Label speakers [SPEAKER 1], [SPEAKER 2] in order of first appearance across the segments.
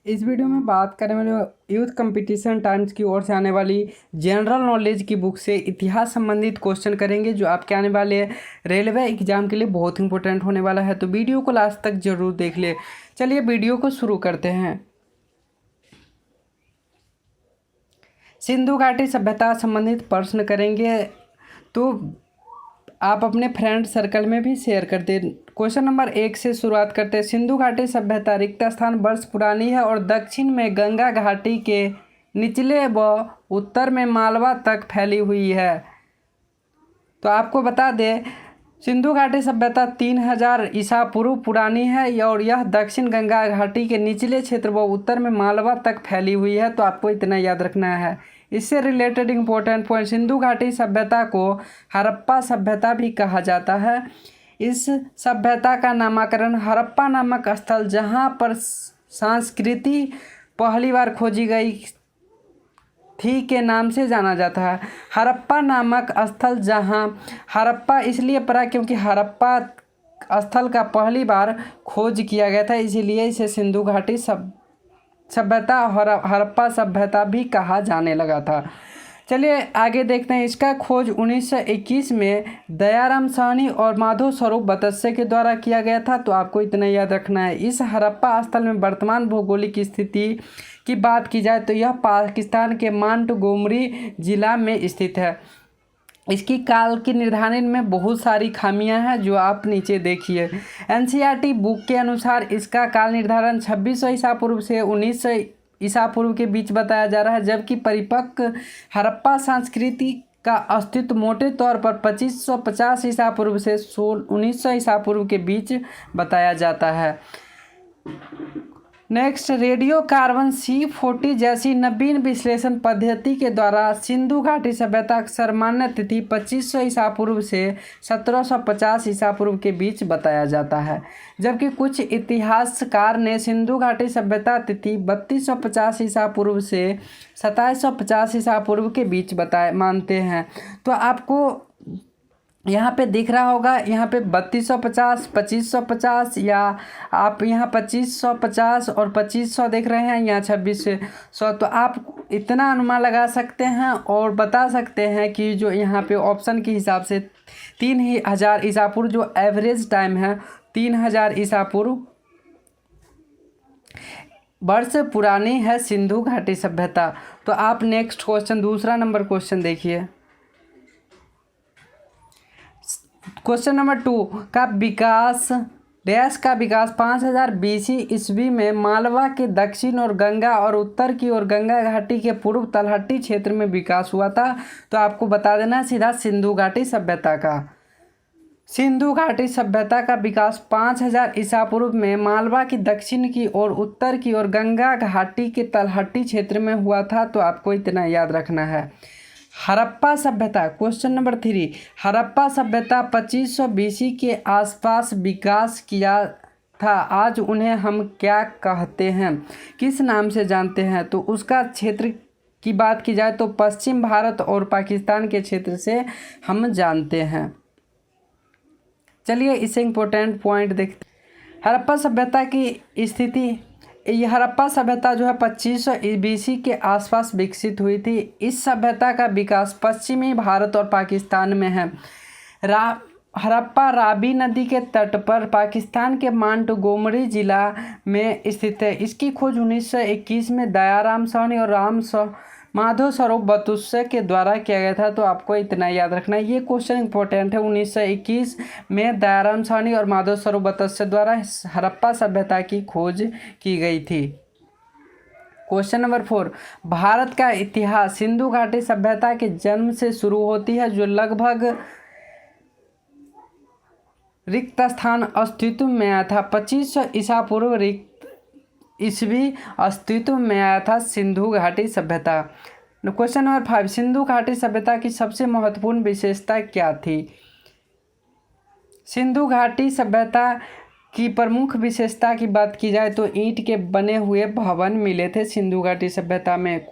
[SPEAKER 1] इस वीडियो में बात करें वाले यूथ कंपटीशन टाइम्स की ओर से आने वाली जनरल नॉलेज की बुक से इतिहास संबंधित क्वेश्चन करेंगे जो आपके आने वाले रेलवे एग्जाम के लिए बहुत इंपॉर्टेंट होने वाला है। तो वीडियो को लास्ट तक जरूर देख ले। चलिए वीडियो को शुरू करते हैं। सिंधु घाटी सभ्यता संबंधित प्रश्न करेंगे तो आप अपने फ्रेंड सर्कल में भी शेयर कर दें। क्वेश्चन नंबर 1 से शुरुआत करते हैं। सिंधु घाटी सभ्यता रिक्त स्थान वर्ष पुरानी है और दक्षिण में गंगा घाटी के निचले व उत्तर में मालवा तक फैली हुई है। तो आपको बता दें सिंधु घाटी सभ्यता 3000 ईसा पूर्व पुरानी है और यह दक्षिण गंगा घाटी के निचले क्षेत्र व उत्तर में मालवा तक फैली हुई है। तो आपको इतना याद रखना है। इससे रिलेटेड इम्पोर्टेंट पॉइंट, सिंधु घाटी सभ्यता को हड़प्पा सभ्यता भी कहा जाता है। इस सभ्यता का नामकरण हड़प्पा नामक स्थल जहां पर संस्कृति पहली बार खोजी गई थी के नाम से जाना जाता है। हड़प्पा नामक स्थल जहां हड़प्पा इसलिए पड़ा क्योंकि हड़प्पा स्थल का पहली बार खोज किया गया था, इसीलिए इसे सिंधु घाटी सभ्यता और हड़प्पा सभ्यता भी कहा जाने लगा था। चलिए आगे देखते हैं। इसका खोज 1921 में दयाराम साहनी और माधव स्वरूप बतस्से के द्वारा किया गया था। तो आपको इतना याद रखना है। इस हड़प्पा स्थल में वर्तमान भौगोलिक स्थिति की बात की जाए तो यह पाकिस्तान के मोंटगोमरी जिला में स्थित है। इसकी काल की निर्धारण में बहुत सारी खामियां हैं जो आप नीचे देखिए। एनसीईआरटी बुक के अनुसार इसका काल निर्धारण 2600 ईसा पूर्व से 1900 ईसा पूर्व के बीच बताया जा रहा है, जबकि परिपक्व हड़प्पा संस्कृति का अस्तित्व मोटे तौर पर 2550 ईसा पूर्व से 1900 ईसा पूर्व के बीच बताया जाता है। नेक्स्ट, रेडियो कार्बन C40 जैसी नवीन विश्लेषण पद्धति के द्वारा सिंधु घाटी सभ्यता सर्वमान्य तिथि 2500 ईसा पूर्व से 1750 ईसा पूर्व के बीच बताया जाता है, जबकि कुछ इतिहासकार ने सिंधु घाटी सभ्यता तिथि 3250 ईसा पूर्व से 2750 ईसा पूर्व के बीच मानते हैं। तो आपको यहाँ पे दिख रहा होगा, यहाँ पे 3250, 2550 या आप यहाँ 2550 और 2500 देख रहे हैं, यहाँ 2600। तो आप इतना अनुमान लगा सकते हैं और बता सकते हैं कि जो यहाँ पे ऑप्शन के हिसाब से 3000 ईसा पूर्व जो एवरेज टाइम है 3000 ईसा पूर्व वर्ष पुरानी है सिंधु घाटी सभ्यता। तो आप नेक्स्ट क्वेश्चन, दूसरा नंबर क्वेश्चन देखिए। क्वेश्चन नंबर 2 का विकास 5000 BC ईस्वी में मालवा के दक्षिण और गंगा और उत्तर की ओर गंगा घाटी के पूर्व तलहटी क्षेत्र में विकास हुआ था। तो आपको बता देना सीधा सिंधु घाटी सभ्यता का विकास 5000 ईसा पूर्व में मालवा की दक्षिण की और उत्तर की ओर गंगा घाटी के तलहटी क्षेत्र में हुआ था। तो आपको इतना याद रखना है। हड़प्पा सभ्यता, क्वेश्चन नंबर 3, हड़प्पा सभ्यता 2500 BC के आसपास विकास किया था। आज उन्हें हम क्या कहते हैं, किस नाम से जानते हैं? तो उसका क्षेत्र की बात की जाए तो पश्चिम भारत और पाकिस्तान के क्षेत्र से हम जानते हैं। चलिए इससे इम्पोर्टेंट पॉइंट देखते हैं। हड़प्पा सभ्यता की स्थिति, यह हड़प्पा सभ्यता जो है 2500 BC के आसपास विकसित हुई थी। इस सभ्यता का विकास पश्चिमी भारत और पाकिस्तान में है। हड़प्पा रावी नदी के तट पर पाकिस्तान के मोंटगोमरी जिला में स्थित है। इसकी खोज 1921 में दयाराम साहनी और माधव स्वरूप बतस्से के द्वारा किया गया था। तो आपको इतना याद रखना है, ये क्वेश्चन इंपॉर्टेंट है। 1921 में दयाराम साहनी और माधव स्वरूप बतस्से द्वारा हड़प्पा सभ्यता की खोज की गई थी। क्वेश्चन नंबर 4, भारत का इतिहास सिंधु घाटी सभ्यता के जन्म से शुरू होती है जो लगभग रिक्त स्थान अस्तित्व में आया था। 2500 ईसा पूर्व रिक्त ईस्वी अस्तित्व में आया था सिंधु घाटी सभ्यता। क्वेश्चन नंबर 5, सिंधु घाटी सभ्यता की सबसे महत्वपूर्ण विशेषता क्या थी? सिंधु घाटी सभ्यता की प्रमुख विशेषता की बात की जाए तो ईंट के बने हुए भवन मिले थे सिंधु घाटी सभ्यता में।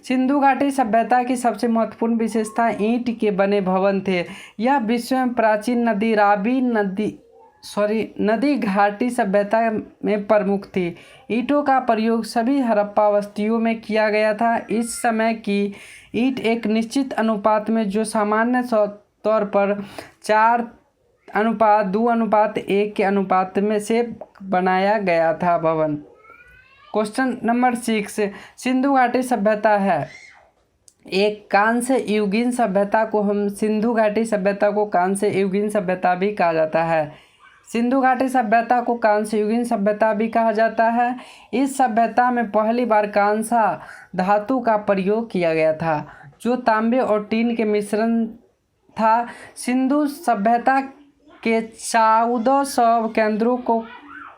[SPEAKER 1] सिंधु घाटी सभ्यता की सबसे महत्वपूर्ण विशेषता ईंट के बने भवन थे। यह विश्व में प्राचीन नदी रावी नदी नदी घाटी सभ्यता में प्रमुख थी। ईंटों का प्रयोग सभी हड़प्पा बस्तियों में किया गया था। इस समय की ईंट एक निश्चित अनुपात में, जो सामान्य तौर पर 4:2:1 के अनुपात में से बनाया गया था भवन। क्वेश्चन नंबर 6, सिंधु घाटी सभ्यता है एक कांस्य युगीन सभ्यता को हम सिंधु घाटी सभ्यता को कांस्य युगीन सभ्यता भी कहा जाता है। सिंधु घाटी सभ्यता को कांस्य युगीन सभ्यता भी कहा जाता है। इस सभ्यता में पहली बार कांसा धातु का प्रयोग किया गया था, जो तांबे और टीन के मिश्रण था। सिंधु सभ्यता के 1400 केंद्रों को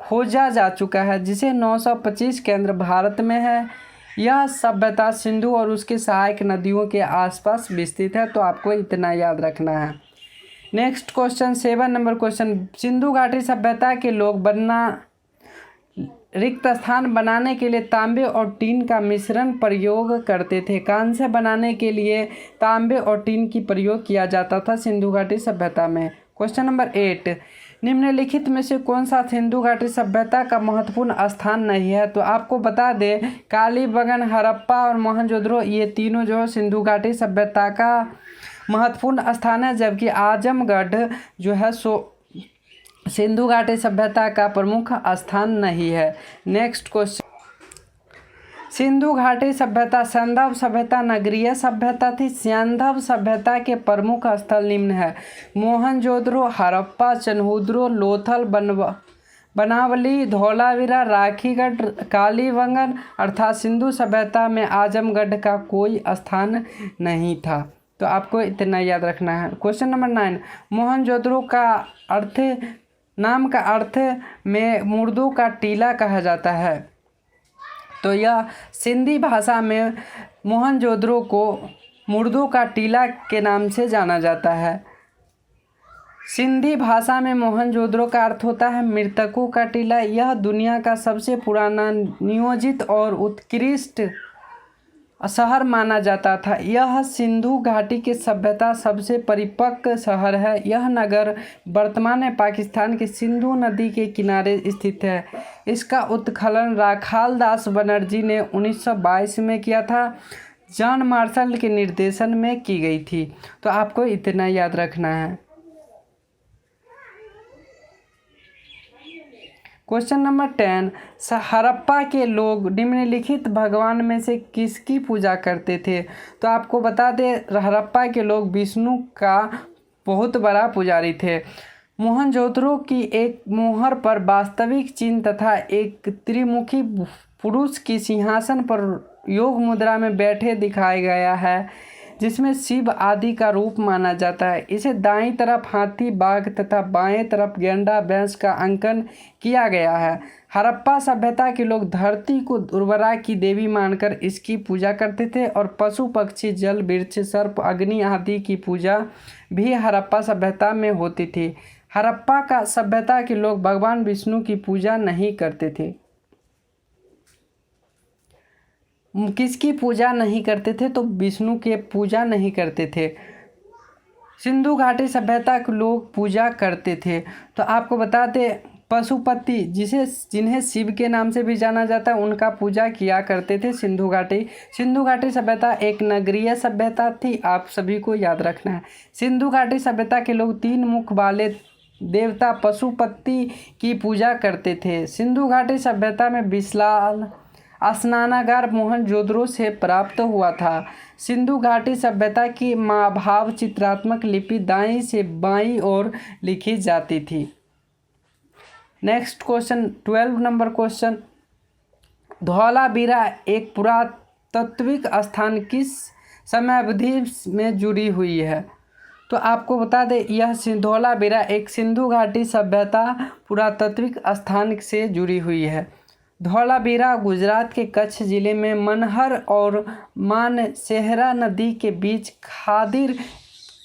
[SPEAKER 1] खोजा जा चुका है, जिसे 925 केंद्र भारत में है। यह सभ्यता सिंधु और उसके सहायक नदियों के आसपास विस्तृत है। तो आपको इतना याद रखना है। Next question 7 number question, Sindhu घाटी सभ्यता के लोग रिक्त स्थान बनाने के लिए तांबे और टीन का मिश्रण प्रयोग करते थे। कांस्य बनाने के लिए तांबे और टीन की प्रयोग किया जाता था सिंधु घाटी सभ्यता में। क्वेश्चन नंबर 8, निम्नलिखित में से कौन सा सिंधु घाटी सभ्यता का महत्वपूर्ण स्थान नहीं है? तो आपको बता दें, कालीबंगन, हड़प्पा और मोहनजोदड़ो, ये तीनों जो सिंधु घाटी सभ्यता का महत्वपूर्ण स्थान है, जबकि आजमगढ़ जो है सो सिंधु घाटी सभ्यता का प्रमुख स्थान नहीं है। नेक्स्ट क्वेश्चन, सिंधु घाटी सभ्यता सैंधव सभ्यता नगरीय सभ्यता थी। सैंधव सभ्यता के प्रमुख स्थल निम्न है: मोहनजोदड़ो, हड़प्पा, चन्हूदड़ो, लोथल, बनावली, धौलावीरा, राखीगढ़, कालीबंगन। अर्थात सिंधु सभ्यता में आजमगढ़ का कोई स्थान नहीं था। तो आपको इतना याद रखना है। क्वेश्चन नंबर 9, मोहनजोदड़ो का नाम का अर्थ में मुर्दों का टीला कहा जाता है। तो यह सिंधी भाषा में मोहनजोदड़ो को मुर्दों का टीला के नाम से जाना जाता है। सिंधी भाषा में मोहनजोदड़ो का अर्थ होता है मृतकों का टीला। यह दुनिया का सबसे पुराना, नियोजित और उत्कृष्ट शहर माना जाता था। यह सिंधु घाटी की सभ्यता सबसे परिपक्व शहर है। यह नगर वर्तमान में पाकिस्तान के सिंधु नदी के किनारे स्थित है। इसका उत्खनन राखालदास बनर्जी ने 1922 में किया था। जॉन मार्शल के निर्देशन में की गई थी। तो आपको इतना याद रखना है। क्वेश्चन नंबर 10, हड़प्पा के लोग निम्नलिखित भगवान में से किसकी पूजा करते थे? तो आपको बता दें, हड़प्पा के लोग विष्णु का बहुत बड़ा पुजारी थे। मोहनजोदड़ो की एक मोहर पर वास्तविक चिन्ह तथा एक त्रिमुखी पुरुष की सिंहासन पर योग मुद्रा में बैठे दिखाया गया है, जिसमें शिव आदि का रूप माना जाता है। इसे दाईं तरफ हाथी, बाघ तथा बाएं तरफ गैंडा, भैंस का अंकन किया गया है। हड़प्पा सभ्यता के लोग धरती को उर्वरा की देवी मानकर इसकी पूजा करते थे और पशु, पक्षी, जल, वृक्ष, सर्प, अग्नि आदि की पूजा भी हड़प्पा सभ्यता में होती थी। हड़प्पा का सभ्यता के लोग भगवान विष्णु की पूजा नहीं करते थे। किसकी पूजा नहीं करते थे? तो विष्णु के पूजा नहीं करते थे। सिंधु घाटी सभ्यता के लोग पूजा करते थे। तो आपको बता दें, पशुपति जिन्हें शिव के नाम से भी जाना जाता है, उनका पूजा किया करते थे सिंधु घाटी सभ्यता एक नगरीय सभ्यता थी। आप सभी को याद रखना है। सिंधु घाटी सभ्यता के लोग 3 मुख वाले देवता पशुपति की पूजा करते थे। सिंधु घाटी सभ्यता में विशाल स्नानागार मोहनजोदड़ो से प्राप्त हुआ था। सिंधु घाटी सभ्यता की भाव चित्रात्मक लिपि दाईं से बाईं ओर लिखी जाती थी। Next question 12 number question, Dholavira एक पुरातात्विक स्थान किस समय अवधि में जुड़ी हुई है? तो आपको बता दें, यह धौलावीरा एक सिंधु घाटी सभ्यता पुरातात्विक स्थान से जुड़ी हुई है। धौलावीरा गुजरात के कच्छ जिले में मनहर और मानसेहरा नदी के बीच खादिर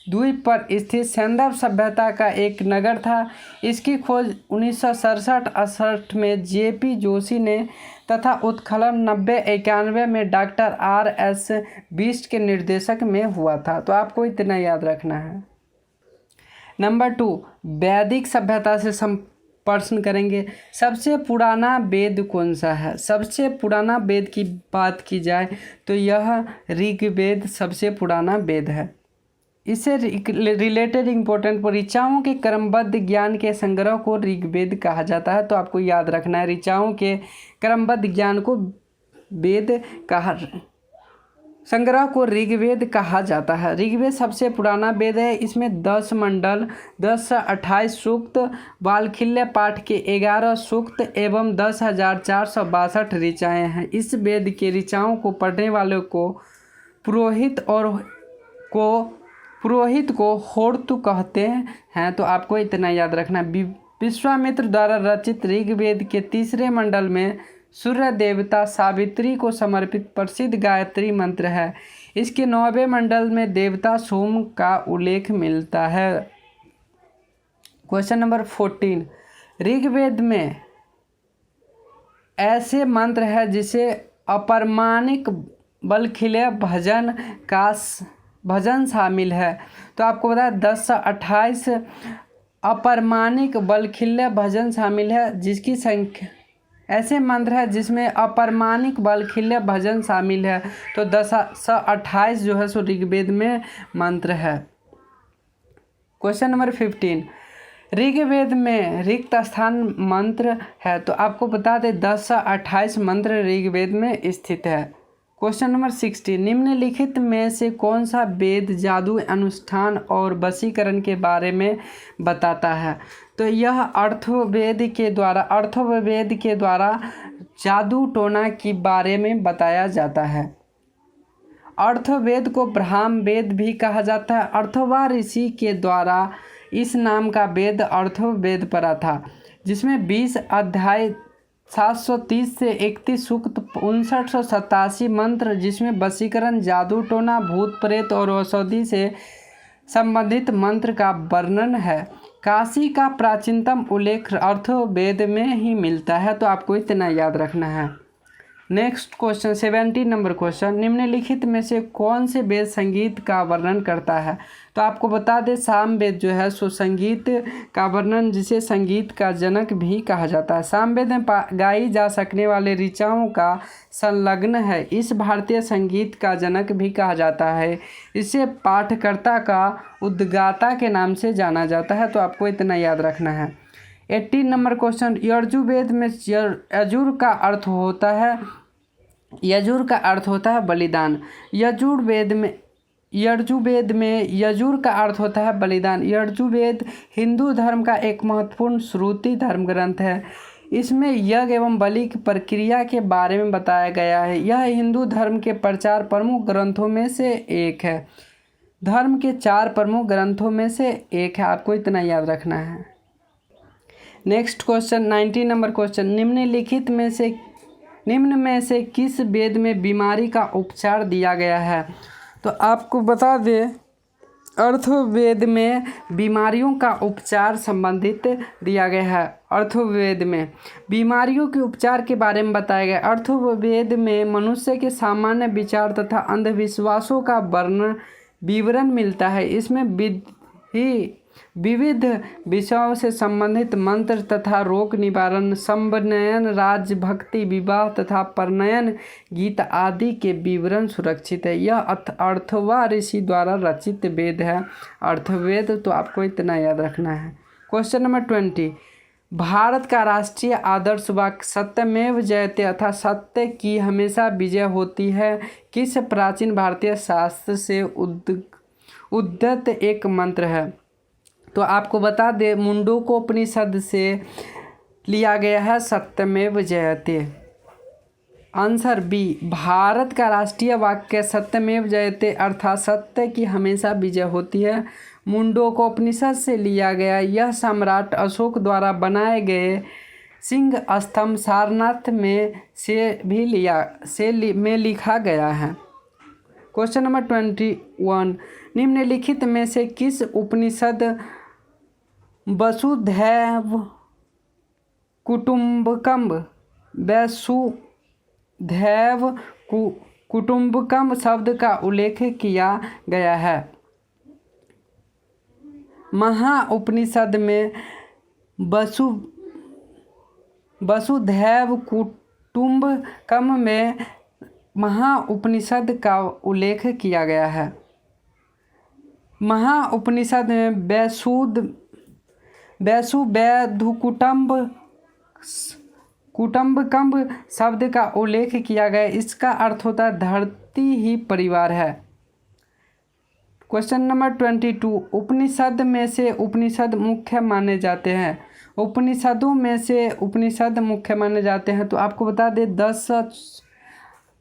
[SPEAKER 1] द्वीप पर स्थित सैंधव सभ्यता का एक नगर था। इसकी खोज 1967-68 में जेपी जोशी ने तथा उत्खनन 90-91 में डॉक्टर RS बिष्ट के निर्देशक में हुआ था। तो आपको इतना याद रखना है। नंबर 2, वैदिक सभ्यता से प्रश्न करेंगे। सबसे पुराना वेद कौन सा है? सबसे पुराना वेद की बात की जाए तो यह ऋग्वेद सबसे पुराना वेद है। इससे रिलेटेड इम्पोर्टेंट परीक्षाओं के क्रमबद्ध ज्ञान के संग्रह को ऋग्वेद कहा जाता है। तो आपको याद रखना है, ऋचाओं के क्रमबद्ध ज्ञान को वेद कहा, संग्रह को ऋग्वेद कहा जाता है। ऋग्वेद सबसे पुराना वेद है। इसमें 10 मंडल, 10 से 28 सूक्त, वाल्खिल्य पाठ के 11 सूक्त एवं 10,462 ऋचाएँ हैं। इस वेद के ऋचाओं को पढ़ने वालों को पुरोहित को होर्तु कहते हैं। तो आपको इतना याद रखना। विश्वामित्र द्वारा रचित ऋग्वेद के तीसरे मंडल में सूर्य देवता सावित्री को समर्पित प्रसिद्ध गायत्री मंत्र है। इसके 9वें मंडल में देवता सोम का उल्लेख मिलता है। क्वेश्चन नंबर 14, ऋग्वेद में ऐसे मंत्र है जिसे अप्रमाणिक वाल्खिल्य भजन शामिल है। तो आपको पता है 10 से 28 अप्रमाणिक वाल्खिल्य भजन शामिल है, जिसकी संख्या, ऐसे मंत्र है जिसमें अप्रमाणिक वाल्खिल्य भजन शामिल है। तो 10 से 28 जो है सो ऋग्वेद में मंत्र है। क्वेश्चन नंबर 15, ऋग्वेद में रिक्त स्थान मंत्र है। तो आपको बता दें 10 से 28 मंत्र ऋग्वेद में स्थित है। क्वेश्चन नंबर 16, निम्नलिखित में से कौन सा वेद जादू, अनुष्ठान और वशीकरण के बारे में बताता है? तो यह अर्थवेद के द्वारा जादू टोना के बारे में बताया जाता है। अर्थवेद को ब्राह्म वेद भी कहा जाता है। अर्थवा ऋषि के द्वारा इस नाम का वेद अर्थवेद पड़ा था, जिसमें 20 अध्याय, 730 से 31 सूक्त, 5987 मंत्र, जिसमें वशीकरण, जादू टोना, भूत प्रेत और औषधि से संबंधित मंत्र का वर्णन है। काशी का प्राचीनतम उल्लेख अर्थवेद में ही मिलता है। तो आपको इतना याद रखना है। नेक्स्ट क्वेश्चन 17 नंबर क्वेश्चन, निम्नलिखित में से कौन से वेद संगीत का वर्णन करता है? तो आपको बता दें सामवेद जो है सो संगीत का वर्णन, जिसे संगीत का जनक भी कहा जाता है। सामवेद में गाई जा सकने वाले ऋचाओं का संलग्न है। इस भारतीय संगीत का जनक भी कहा जाता है। इसे पाठकर्ता का उद्गाता के नाम से जाना जाता है। तो आपको इतना याद रखना है। 18 नंबर क्वेश्चन, यजुर्वेद में यजुर का अर्थ होता है बलिदान। यजुर्वेद में यजुर का अर्थ होता है बलिदान। यजुर्वेद हिंदू धर्म का एक महत्वपूर्ण श्रुति धर्म ग्रंथ है। इसमें यज्ञ एवं बलि की प्रक्रिया के बारे में बताया गया है। यह हिंदू धर्म के प्रचार प्रमुख ग्रंथों में से एक है। धर्म के 4 प्रमुख ग्रंथों में से एक है। आपको इतना याद रखना है। नेक्स्ट क्वेश्चन 19 नंबर क्वेश्चन, निम्न में से किस वेद में बीमारी का उपचार दिया गया है? तो आपको बता दें अर्थवेद में बीमारियों का उपचार संबंधित दिया गया है। अर्थवेद में बीमारियों के उपचार के बारे में बताया गया। अर्थवेद में मनुष्य के सामान्य विचार तथा अंधविश्वासों का विवरण मिलता है। इसमें विविध विषयों से संबंधित मंत्र तथा रोग निवारण, संवनयन, राजभक्ति, विवाह तथा परिणयन गीत आदि के विवरण सुरक्षित है। यह अर्थवा ऋषि द्वारा रचित वेद है, अर्थवेद। तो आपको इतना याद रखना है। क्वेश्चन नंबर 20, भारत का राष्ट्रीय आदर्श वाक्य सत्यमेव जयते अर्थात सत्य की हमेशा विजय होती है किस प्राचीन भारतीय शास्त्र से उद्धृत एक मंत्र है? तो आपको बता दें मुंडकोपनिषद से लिया गया है सत्यमेव जयते। आंसर बी, भारत का राष्ट्रीय वाक्य सत्यमेव जयते अर्थात सत्य की हमेशा विजय होती है, मुंडकोपनिषद से लिया गया। यह सम्राट अशोक द्वारा बनाए गए सिंह स्तंभ सारनाथ में में लिखा गया है। क्वेश्चन नंबर 21, निम्नलिखित में से किस उपनिषद वसुधैव कुटुंबकम शब्द का उल्लेख किया गया है? महा उपनिषद में वसुधैव कुटुम्बकम में महाउपनिषद का उल्लेख किया गया है। महाउपनिषद में कुटुम्बकम शब्द का उल्लेख किया गया। इसका अर्थ होता है धरती ही परिवार है। क्वेश्चन नंबर 22, उपनिषद में से उपनिषद मुख्य माने जाते हैं। उपनिषदों में से उपनिषद मुख्य माने जाते हैं तो आपको बता दें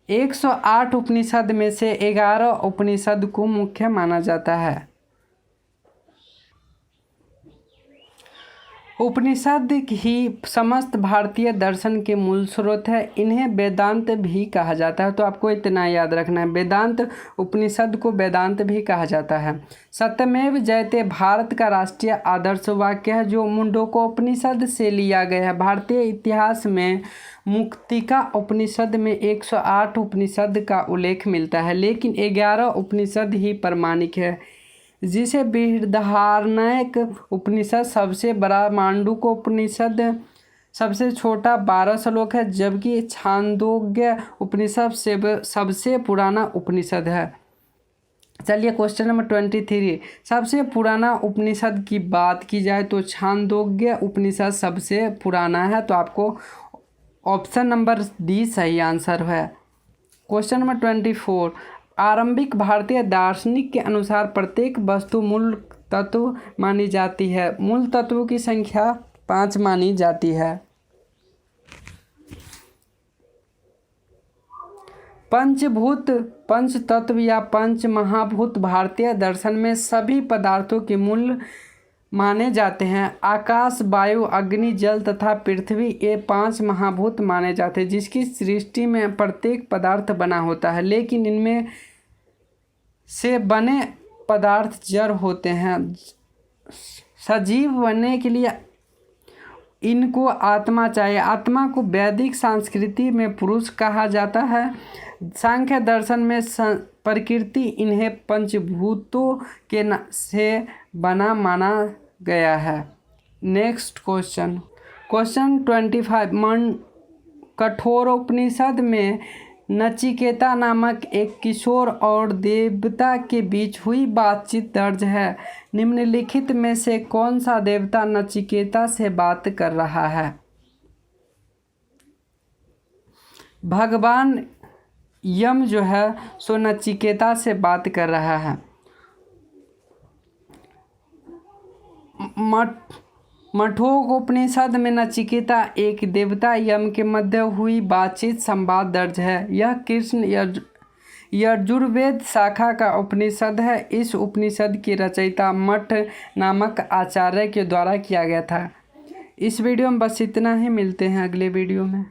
[SPEAKER 1] 108 उपनिषद में से 11 उपनिषद को मुख्य माना जाता है। उपनिषद ही समस्त भारतीय दर्शन के मूल स्रोत है। इन्हें वेदांत भी कहा जाता है, तो आपको इतना याद रखना है, वेदांत, उपनिषद को वेदांत भी कहा जाता है। सत्यमेव जयते भारत का राष्ट्रीय आदर्श वाक्य है जो मुंडकोपनिषद से लिया गया है। भारतीय इतिहास में मुक्तिका उपनिषद में 108 उपनिषद का उल्लेख मिलता है, लेकिन 11 उपनिषद ही प्रमाणिक है, जिसे बृहदारण्यक उपनिषद सबसे बड़ा, मांडूक्योपनिषद सबसे छोटा 12 श्लोक है, जबकि छांदोग्य उपनिषद सबसे पुराना उपनिषद है। चलिए क्वेश्चन नंबर 23, सबसे पुराना उपनिषद की बात की जाए तो छांदोग्य उपनिषद सबसे पुराना है, तो आपको ऑप्शन नंबर डी सही आंसर है। क्वेश्चन नंबर 24, आरंभिक भारतीय दार्शनिक के अनुसार प्रत्येक वस्तु मूल तत्व मानी जाती है। मूल तत्वों की संख्या 5 मानी जाती है। पंचभूत, पंच तत्व या पंच महाभूत भारतीय दर्शन में सभी पदार्थों के मूल माने जाते हैं। आकाश, वायु, अग्नि, जल तथा पृथ्वी ये 5 महाभूत माने जाते हैं, जिसकी सृष्टि में प्रत्येक पदार्थ बना होता है, लेकिन इनमें से बने पदार्थ जड़ होते हैं। सजीव बनने के लिए इनको आत्मा चाहिए। आत्मा को वैदिक संस्कृति में पुरुष कहा जाता है। सांख्य दर्शन में प्रकृति इन्हें पंचभूतों के से बना माना गया है। नेक्स्ट क्वेश्चन, क्वेश्चन 25, कठोरोपनिषद में नचिकेता नामक एक किशोर और देवता के बीच हुई बातचीत दर्ज है। निम्नलिखित में से कौन सा देवता नचिकेता से बात कर रहा है? भगवान यम जो है सो नचिकेता से बात कर रहा है। मठोपनिषद में नचिकेता एक देवता यम के मध्य हुई बातचीत संवाद दर्ज है। यह कृष्ण यजुर्वेद शाखा का उपनिषद है। इस उपनिषद की रचयिता मठ नामक आचार्य के द्वारा किया गया था। इस वीडियो में बस इतना ही, मिलते हैं अगले वीडियो में।